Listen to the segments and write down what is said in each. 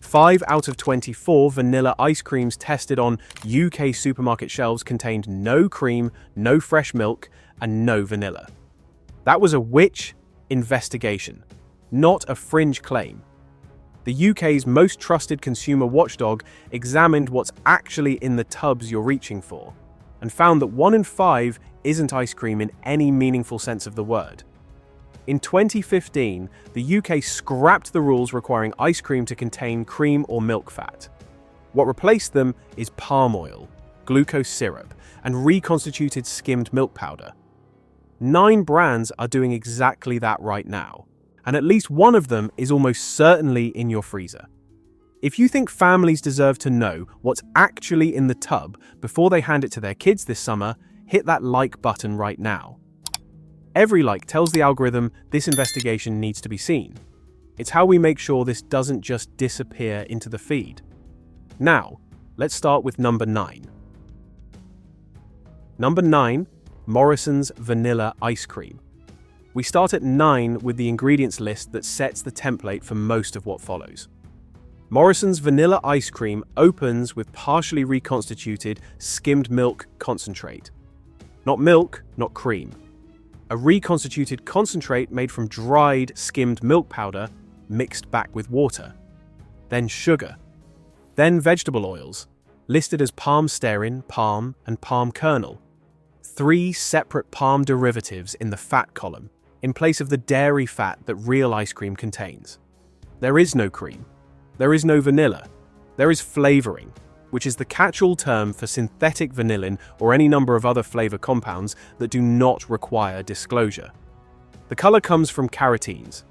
5 out of 24 vanilla ice creams tested on UK supermarket shelves contained no cream, no fresh milk, and no vanilla. That was a witch investigation, not a fringe claim. The UK's most trusted consumer watchdog examined what's actually in the tubs you're reaching for, and found that 1 in 5 isn't ice cream in any meaningful sense of the word. In 2015, the UK scrapped the rules requiring ice cream to contain cream or milk fat. What replaced them is palm oil, glucose syrup, and reconstituted skimmed milk powder. 9 brands are doing exactly that right now, and at least one of them is almost certainly in your freezer. If you think families deserve to know what's actually in the tub before they hand it to their kids this summer, hit that like button right now. Every like tells the algorithm this investigation needs to be seen. It's how we make sure this doesn't just disappear into the feed. Now, let's start with number 9. Number 9, Morrisons Vanilla Ice Cream. We start at 9 with the ingredients list that sets the template for most of what follows. Morrisons Vanilla Ice Cream opens with partially reconstituted skimmed milk concentrate. Not milk, not cream. A reconstituted concentrate made from dried skimmed milk powder mixed back with water. Then sugar. Then vegetable oils, listed as palm stearin, palm, and palm kernel. 3 separate palm derivatives in the fat column, in place of the dairy fat that real ice cream contains. There is no cream. There is no vanilla. There is flavoring, which is the catch-all term for synthetic vanillin or any number of other flavor compounds that do not require disclosure. The color comes from carotenes,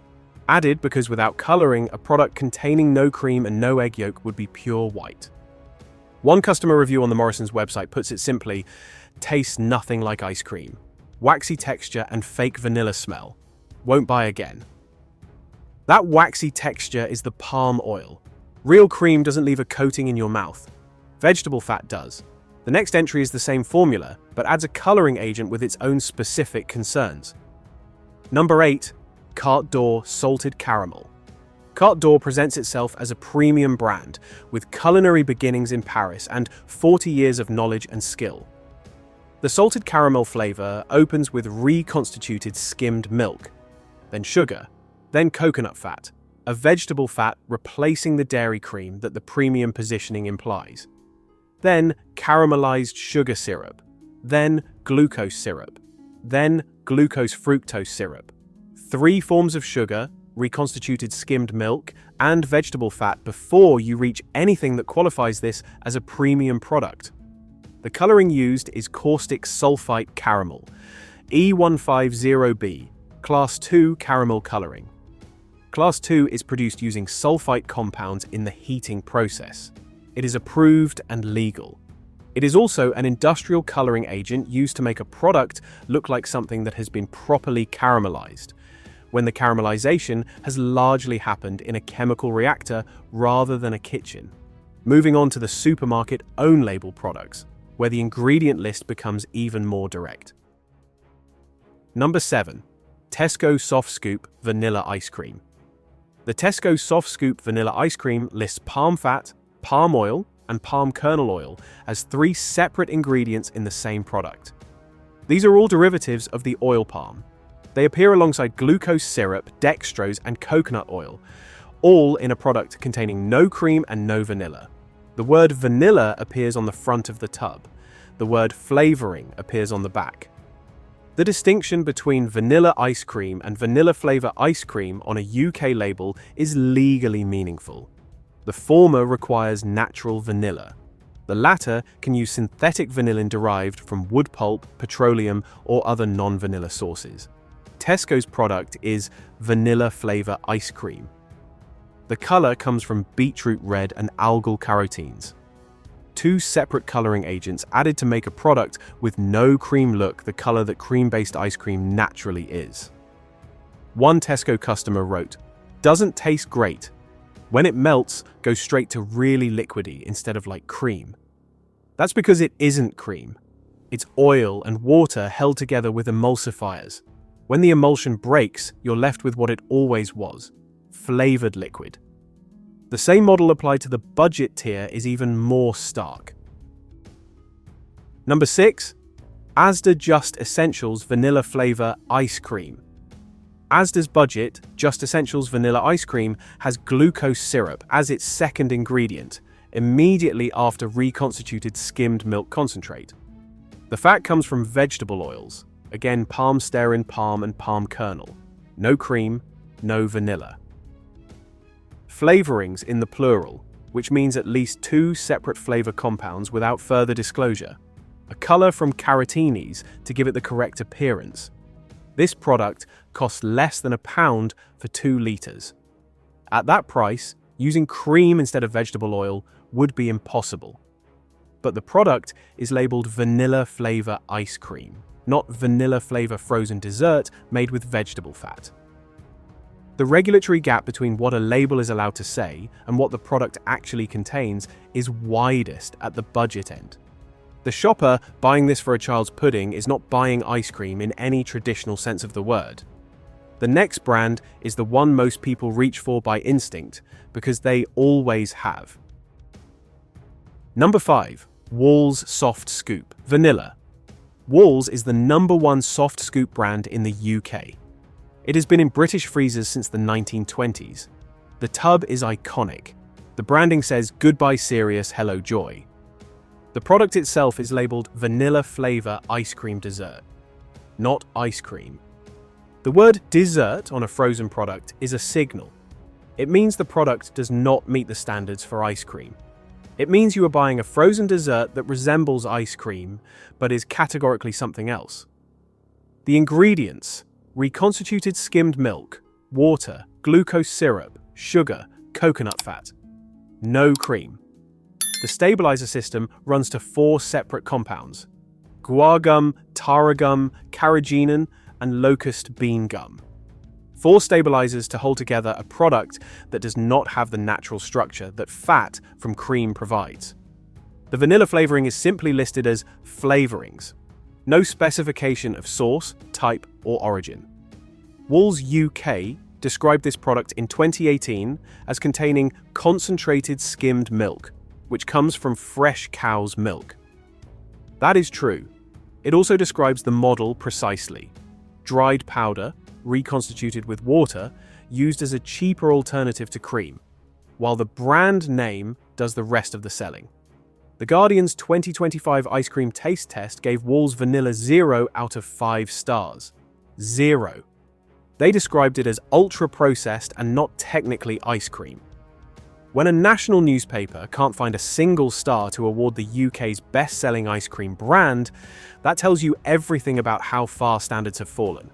added because without coloring, a product containing no cream and no egg yolk would be pure white. One customer review on the Morrisons website puts it simply, tastes nothing like ice cream. Waxy texture and fake vanilla smell. Won't buy again. That waxy texture is the palm oil. Real cream doesn't leave a coating in your mouth. Vegetable fat does. The next entry is the same formula, but adds a coloring agent with its own specific concerns. Number 8, Carte D'Or Salted Caramel. Carte D'Or presents itself as a premium brand, with culinary beginnings in Paris and 40 years of knowledge and skill. The salted caramel flavor opens with reconstituted skimmed milk, then sugar, then coconut fat, a vegetable fat replacing the dairy cream that the premium positioning implies. Then caramelized sugar syrup, then glucose syrup, then glucose fructose syrup. 3 forms of sugar, reconstituted skimmed milk, and vegetable fat before you reach anything that qualifies this as a premium product. The coloring used is caustic sulfite caramel, E150B, Class 2 caramel coloring. Class 2 is produced using sulfite compounds in the heating process. It is approved and legal. It is also an industrial coloring agent used to make a product look like something that has been properly caramelized, when the caramelization has largely happened in a chemical reactor rather than a kitchen. Moving on to the supermarket own-label products, where the ingredient list becomes even more direct. Number 7, Tesco Soft Scoop Vanilla Ice Cream. The Tesco Soft Scoop Vanilla Ice Cream lists palm fat, palm oil, and palm kernel oil as 3 separate ingredients in the same product. These are all derivatives of the oil palm. They appear alongside glucose syrup, dextrose, and coconut oil, all in a product containing no cream and no vanilla. The word vanilla appears on the front of the tub. The word flavoring appears on the back. The distinction between vanilla ice cream and vanilla flavor ice cream on a UK label is legally meaningful. The former requires natural vanilla. The latter can use synthetic vanillin derived from wood pulp, petroleum, or other non-vanilla sources. Tesco's product is vanilla flavor ice cream. The color comes from beetroot red and algal carotenes. 2 separate coloring agents added to make a product with no cream look the color that cream-based ice cream naturally is. One Tesco customer wrote, "Doesn't taste great. When it melts, goes straight to really liquidy instead of like cream." That's because it isn't cream. It's oil and water held together with emulsifiers. When the emulsion breaks, you're left with what it always was, flavored liquid. The same model applied to the budget tier is even more stark. Number 6. Asda Just Essentials Vanilla Flavour Ice Cream. Asda's budget Just Essentials Vanilla Ice Cream has glucose syrup as its second ingredient, immediately after reconstituted skimmed milk concentrate. The fat comes from vegetable oils, again palm stearin, palm and palm kernel. No cream, no vanilla. Flavourings in the plural, which means at least 2 separate flavour compounds without further disclosure. A colour from Carotini's to give it the correct appearance. This product costs less than £1 for 2 litres. At that price, using cream instead of vegetable oil would be impossible. But the product is labelled vanilla flavour ice cream, not vanilla flavour frozen dessert made with vegetable fat. The regulatory gap between what a label is allowed to say and what the product actually contains is widest at the budget end. The shopper buying this for a child's pudding is not buying ice cream in any traditional sense of the word. The next brand is the one most people reach for by instinct because they always have. Number 5. Wall's Soft Scoop Vanilla. Wall's is the #1 soft scoop brand in the UK. It has been in British freezers since the 1920s. The tub is iconic. The branding says "Goodbye serious, hello joy." The product itself is labelled vanilla flavour ice cream dessert, not ice cream. The word dessert on a frozen product is a signal. It means the product does not meet the standards for ice cream. It means you are buying a frozen dessert that resembles ice cream, but is categorically something else. The ingredients: reconstituted skimmed milk, water, glucose syrup, sugar, coconut fat. No cream. The stabilizer system runs to 4 separate compounds: guar gum, tara gum, carrageenan, and locust bean gum. 4 stabilizers to hold together a product that does not have the natural structure that fat from cream provides. The vanilla flavoring is simply listed as flavorings. No specification of source, type, or origin. Wall's UK described this product in 2018 as containing concentrated skimmed milk, which comes from fresh cow's milk. That is true. It also describes the model precisely: dried powder, reconstituted with water, used as a cheaper alternative to cream, while the brand name does the rest of the selling. The Guardian's 2025 ice cream taste test gave Wall's Vanilla 0 out of 5 stars. 0. They described it as ultra-processed and not technically ice cream. When a national newspaper can't find a single star to award the UK's best-selling ice cream brand, that tells you everything about how far standards have fallen.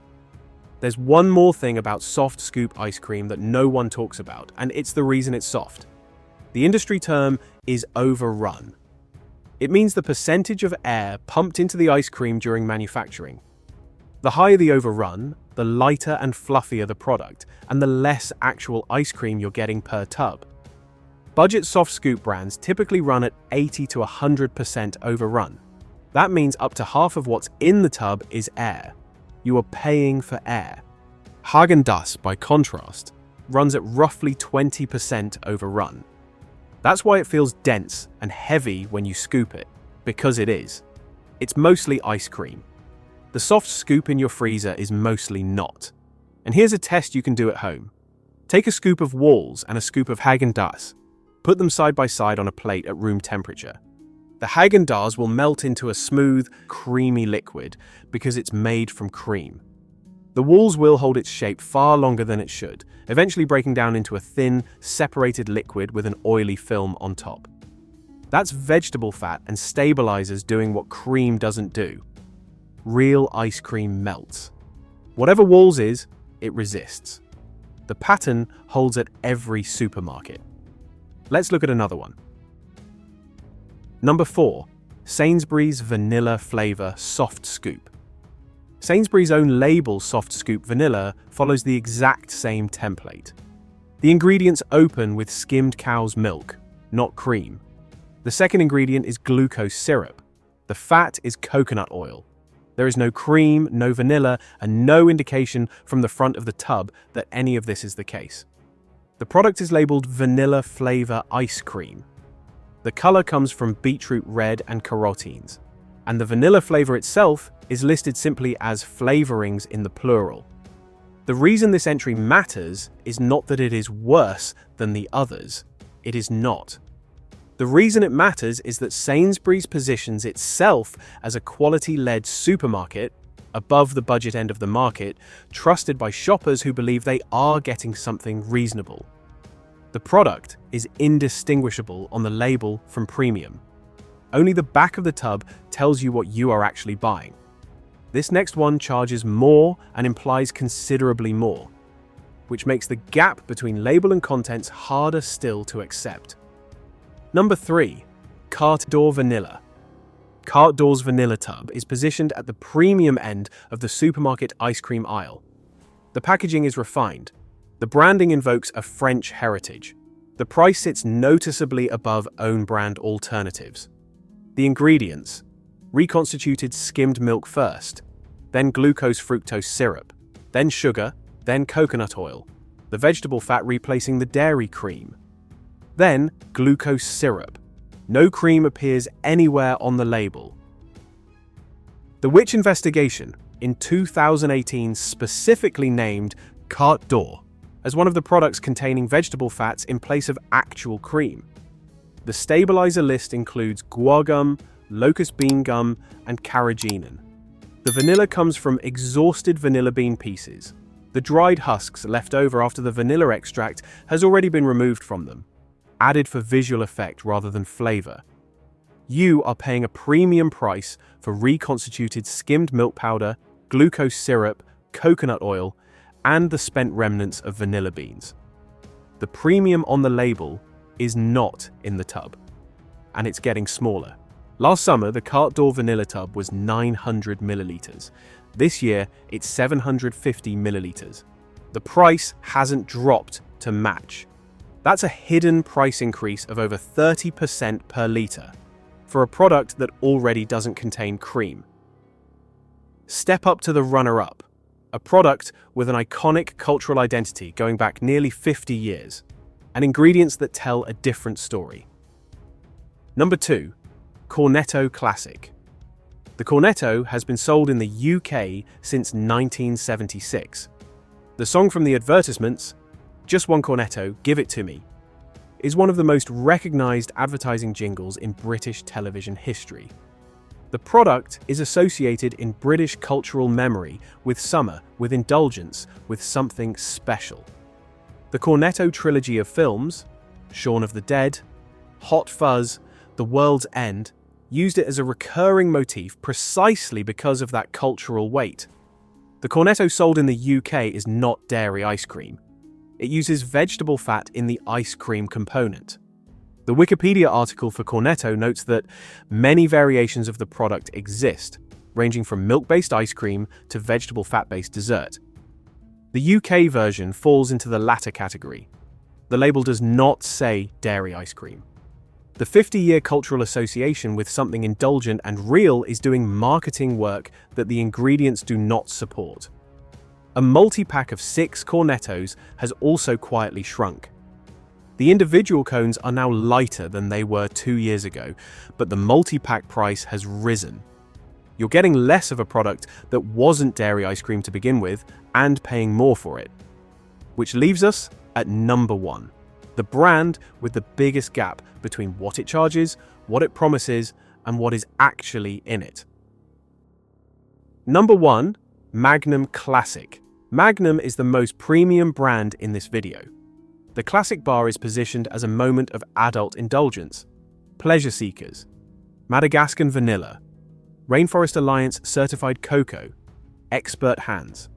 There's one more thing about soft scoop ice cream that no one talks about, and it's the reason it's soft. The industry term is overrun. It means the percentage of air pumped into the ice cream during manufacturing. The higher the overrun, the lighter and fluffier the product, and the less actual ice cream you're getting per tub. Budget soft scoop brands typically run at 80 to 100% overrun. That means up to half of what's in the tub is air. You are paying for air. Häagen-Dazs, by contrast, runs at roughly 20% overrun. That's why it feels dense and heavy when you scoop it, because it is. It's mostly ice cream. The soft scoop in your freezer is mostly not. And here's a test you can do at home. Take a scoop of Wall's and a scoop of Häagen-Dazs. Put them side by side on a plate at room temperature. The Häagen-Dazs will melt into a smooth, creamy liquid because it's made from cream. The Wall's will hold its shape far longer than it should, eventually breaking down into a thin, separated liquid with an oily film on top. That's vegetable fat and stabilizers doing what cream doesn't do. Real ice cream melts. Whatever Wall's is, it resists. The pattern holds at every supermarket. Let's look at another one. Number 4. Sainsbury's Vanilla Flavour Soft Scoop. Sainsbury's own label Soft Scoop Vanilla follows the exact same template. The ingredients open with skimmed cow's milk, not cream. The second ingredient is glucose syrup. The fat is coconut oil. There is no cream, no vanilla, and no indication from the front of the tub that any of this is the case. The product is labeled Vanilla Flavour Ice Cream. The color comes from beetroot red and carotenes, and the vanilla flavor itself is listed simply as flavorings in the plural. The reason this entry matters is not that it is worse than the others. It is not. The reason it matters is that Sainsbury's positions itself as a quality-led supermarket above the budget end of the market, trusted by shoppers who believe they are getting something reasonable. The product is indistinguishable on the label from premium. Only the back of the tub tells you what you are actually buying. This next one charges more and implies considerably more, which makes the gap between label and contents harder still to accept. Number 3. Carte D'Or Vanilla. Carte D'Or's Vanilla tub is positioned at the premium end of the supermarket ice cream aisle. The packaging is refined. The branding invokes a French heritage. The price sits noticeably above own brand alternatives. The ingredients: reconstituted skimmed milk first, then glucose-fructose syrup, then sugar, then coconut oil, the vegetable fat replacing the dairy cream. Then glucose syrup. No cream appears anywhere on the label. The Which investigation in 2018 specifically named Carte D'Or as one of the products containing vegetable fats in place of actual cream. The stabilizer list includes guar gum, locust bean gum, and carrageenan. The vanilla comes from exhausted vanilla bean pieces. The dried husks left over after the vanilla extract has already been removed from them, added for visual effect rather than flavor. You are paying a premium price for reconstituted skimmed milk powder, glucose syrup, coconut oil, and the spent remnants of vanilla beans. The premium on the label is not in the tub, and it's getting smaller. Last summer, the Carte D'Or Vanilla tub was 900 milliliters. This year, it's 750 milliliters. The price hasn't dropped to match. That's a hidden price increase of over 30% per liter for a product that already doesn't contain cream. Step up to the runner-up, a product with an iconic cultural identity going back nearly 50 years, and ingredients that tell a different story. Number 2. Cornetto Classic. The Cornetto has been sold in the UK since 1976. The song from the advertisements, "Just one Cornetto, give it to me," is one of the most recognised advertising jingles in British television history. The product is associated in British cultural memory with summer, with indulgence, with something special. The Cornetto trilogy of films, Shaun of the Dead, Hot Fuzz, The World's End, used it as a recurring motif precisely because of that cultural weight. The Cornetto sold in the UK is not dairy ice cream. It uses vegetable fat in the ice cream component. The Wikipedia article for Cornetto notes that many variations of the product exist, ranging from milk-based ice cream to vegetable fat-based dessert. The UK version falls into the latter category. The label does not say dairy ice cream. The 50-year cultural association with something indulgent and real is doing marketing work that the ingredients do not support. A multi-pack of 6 Cornettos has also quietly shrunk. The individual cones are now lighter than they were 2 years ago, but the multi-pack price has risen. You're getting less of a product that wasn't dairy ice cream to begin with and paying more for it. Which leaves us at number 1, the brand with the biggest gap between what it charges, what it promises, and what is actually in it. Number 1, Magnum Classic. Magnum is the most premium brand in this video. The Classic bar is positioned as a moment of adult indulgence. Pleasure seekers. Madagascar Vanilla. Rainforest Alliance certified cocoa. Expert hands.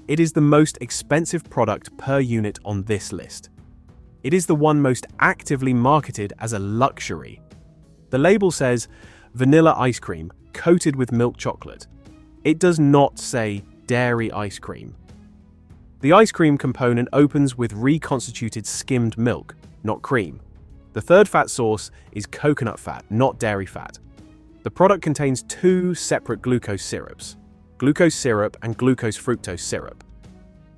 It is the most expensive product per unit on this list. It is the one most actively marketed as a luxury. The label says vanilla ice cream coated with milk chocolate. It does not say dairy ice cream. The ice cream component opens with reconstituted skimmed milk, not cream. The third fat source is coconut fat, not dairy fat. The product contains 2 separate glucose syrups, glucose syrup and glucose fructose syrup.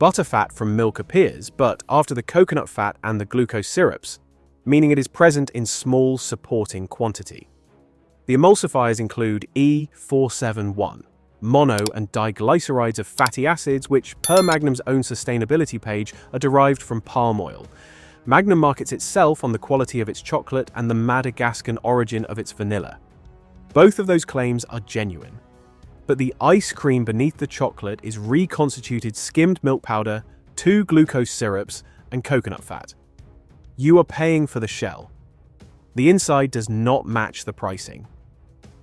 Butterfat from milk appears, but after the coconut fat and the glucose syrups, meaning it is present in small supporting quantity. The emulsifiers include E471, mono and diglycerides of fatty acids, which, per Magnum's own sustainability page, are derived from palm oil. Magnum markets itself on the quality of its chocolate and the Madagascan origin of its vanilla. Both of those claims are genuine. But the ice cream beneath the chocolate is reconstituted skimmed milk powder, 2 glucose syrups, and coconut fat. You are paying for the shell. The inside does not match the pricing.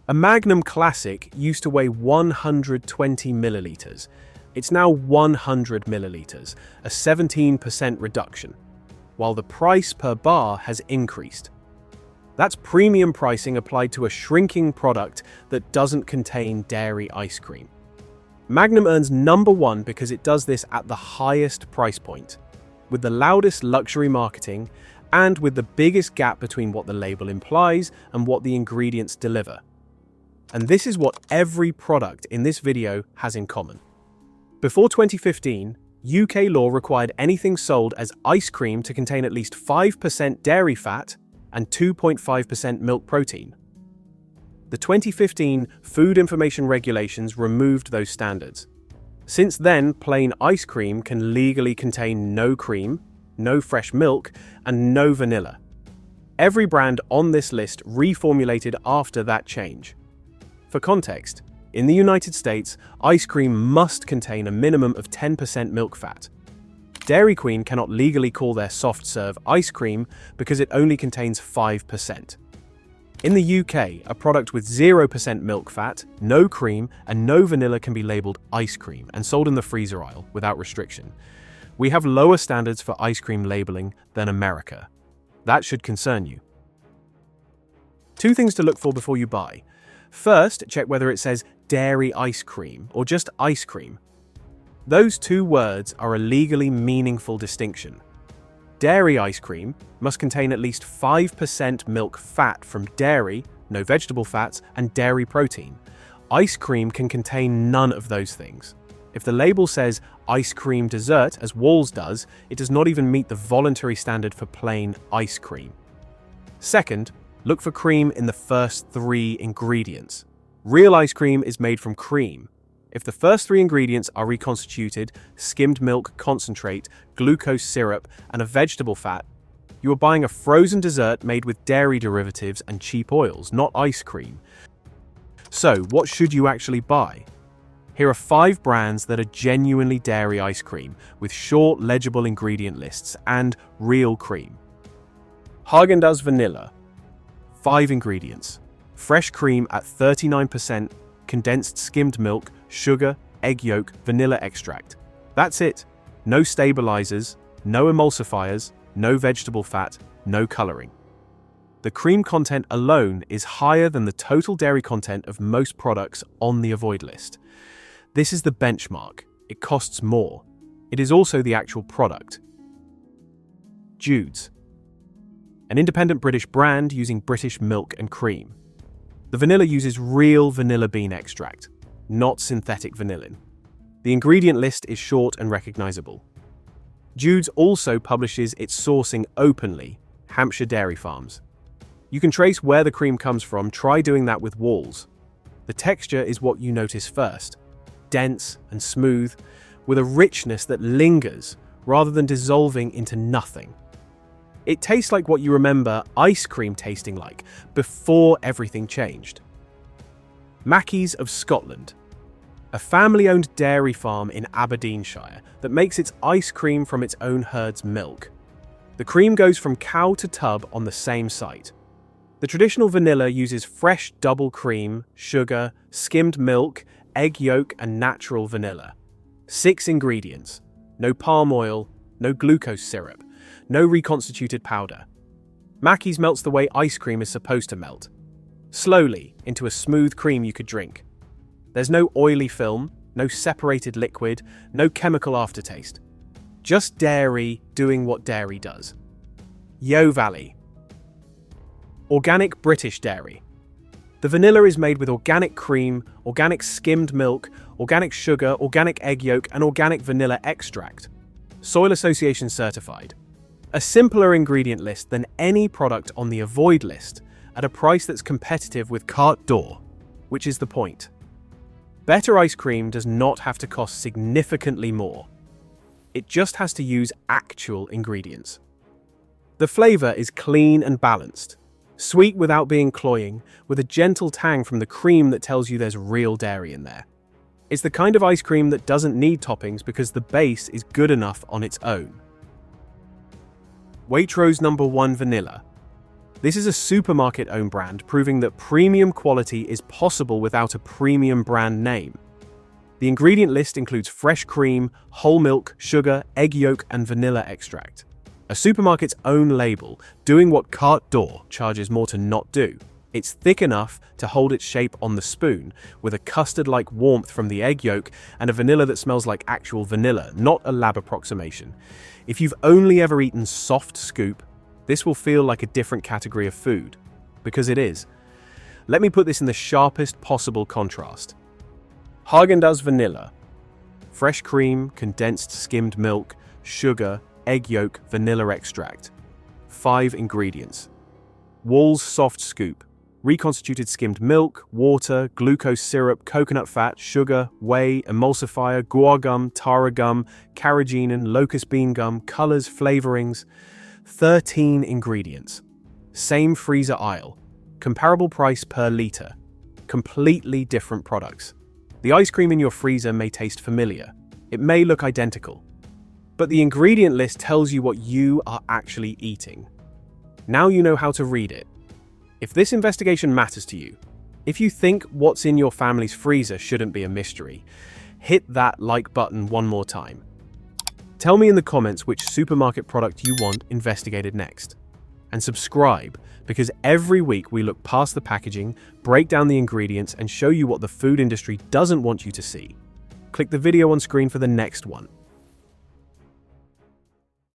A Magnum Classic used to weigh 120 milliliters. It's now 100 milliliters, a 17% reduction, while the price per bar has increased. That's premium pricing applied to a shrinking product that doesn't contain dairy ice cream. Magnum earns number one because it does this at the highest price point, with the loudest luxury marketing, and with the biggest gap between what the label implies and what the ingredients deliver. And this is what every product in this video has in common. Before 2015, UK law required anything sold as ice cream to contain at least 5% dairy fat and 2.5% milk protein. The 2015 Food Information Regulations removed those standards. Since then, plain ice cream can legally contain no cream, no fresh milk, and no vanilla. Every brand on this list reformulated after that change. For context, in the United States, ice cream must contain a minimum of 10% milk fat. Dairy Queen cannot legally call their soft serve ice cream because it only contains 5%. In the UK, a product with 0% milk fat, no cream, and no vanilla can be labelled ice cream and sold in the freezer aisle without restriction. We have lower standards for ice cream labelling than America. That should concern you. 2 things to look for before you buy. First, check whether it says dairy ice cream or just ice cream. Those 2 words are a legally meaningful distinction. Dairy ice cream must contain at least 5% milk fat from dairy, no vegetable fats, and dairy protein. Ice cream can contain none of those things. If the label says ice cream dessert, as Walls does, it does not even meet the voluntary standard for plain ice cream. Second, look for cream in the first 3 ingredients. Real ice cream is made from cream. If the first 3 ingredients are reconstituted, skimmed milk concentrate, glucose syrup, and a vegetable fat, you are buying a frozen dessert made with dairy derivatives and cheap oils, not ice cream. So, what should you actually buy? Here are 5 brands that are genuinely dairy ice cream, with short, legible ingredient lists and real cream. Häagen-Dazs Vanilla. 5 ingredients. Fresh cream at 39%, condensed skimmed milk, sugar, egg yolk, vanilla extract. That's it. No stabilizers, no emulsifiers, no vegetable fat, no coloring. The cream content alone is higher than the total dairy content of most products on the avoid list. This is the benchmark. It costs more. It is also the actual product. Jude's. An independent British brand using British milk and cream. The vanilla uses real vanilla bean extract, not synthetic vanillin. The ingredient list is short and recognizable. Jude's also publishes its sourcing openly, Hampshire Dairy Farms. You can trace where the cream comes from. Try doing that with Walls. The texture is what you notice first. Dense and smooth, with a richness that lingers rather than dissolving into nothing. It tastes like what you remember ice cream tasting like before everything changed. Mackie's of Scotland, a family-owned dairy farm in Aberdeenshire that makes its ice cream from its own herd's milk. The cream goes from cow to tub on the same site. The traditional vanilla uses fresh double cream, sugar, skimmed milk, egg yolk, and natural vanilla. 6 ingredients. No palm oil, no glucose syrup, no reconstituted powder. Mackie's melts the way ice cream is supposed to melt. Slowly, into a smooth cream you could drink. There's no oily film, no separated liquid, no chemical aftertaste. Just dairy doing what dairy does. Yo Valley. Organic British dairy. The The vanilla is made with organic cream, organic skimmed milk, organic sugar, organic egg yolk, and organic vanilla extract. Soil Association certified. A simpler ingredient list than any product on the avoid list at a price that's competitive with Carte D'Or, which is the point. Better ice cream does not have to cost significantly more. It just has to use actual ingredients. The flavor is clean and balanced, sweet without being cloying, with a gentle tang from the cream that tells you there's real dairy in there. It's the kind of ice cream that doesn't need toppings because the base is good enough on its own. Waitrose No. 1 Vanilla. This is a supermarket-owned brand, proving that premium quality is possible without a premium brand name. The ingredient list includes fresh cream, whole milk, sugar, egg yolk, and vanilla extract. A supermarket's own label, doing what Carte D'Or charges more to not do. It's thick enough to hold its shape on the spoon, with a custard-like warmth from the egg yolk and a vanilla that smells like actual vanilla, not a lab approximation. If you've only ever eaten Soft Scoop, this will feel like a different category of food, because it is. Let me put this in the sharpest possible contrast. Häagen-Dazs Vanilla. Fresh cream, condensed skimmed milk, sugar, egg yolk, vanilla extract. 5 ingredients. Wall's Soft Scoop. Reconstituted skimmed milk, water, glucose syrup, coconut fat, sugar, whey, emulsifier, guar gum, tara gum, carrageenan, locust bean gum, colors, flavorings. 13 ingredients. Same freezer aisle. Comparable price per liter. Completely different products. The ice cream in your freezer may taste familiar. It may look identical. But the ingredient list tells you what you are actually eating. Now you know how to read it. If this investigation matters to you, if you think what's in your family's freezer shouldn't be a mystery, hit that like button one more time. Tell me in the comments which supermarket product you want investigated next. And subscribe, because every week we look past the packaging, break down the ingredients, and show you what the food industry doesn't want you to see. Click the video on screen for the next one.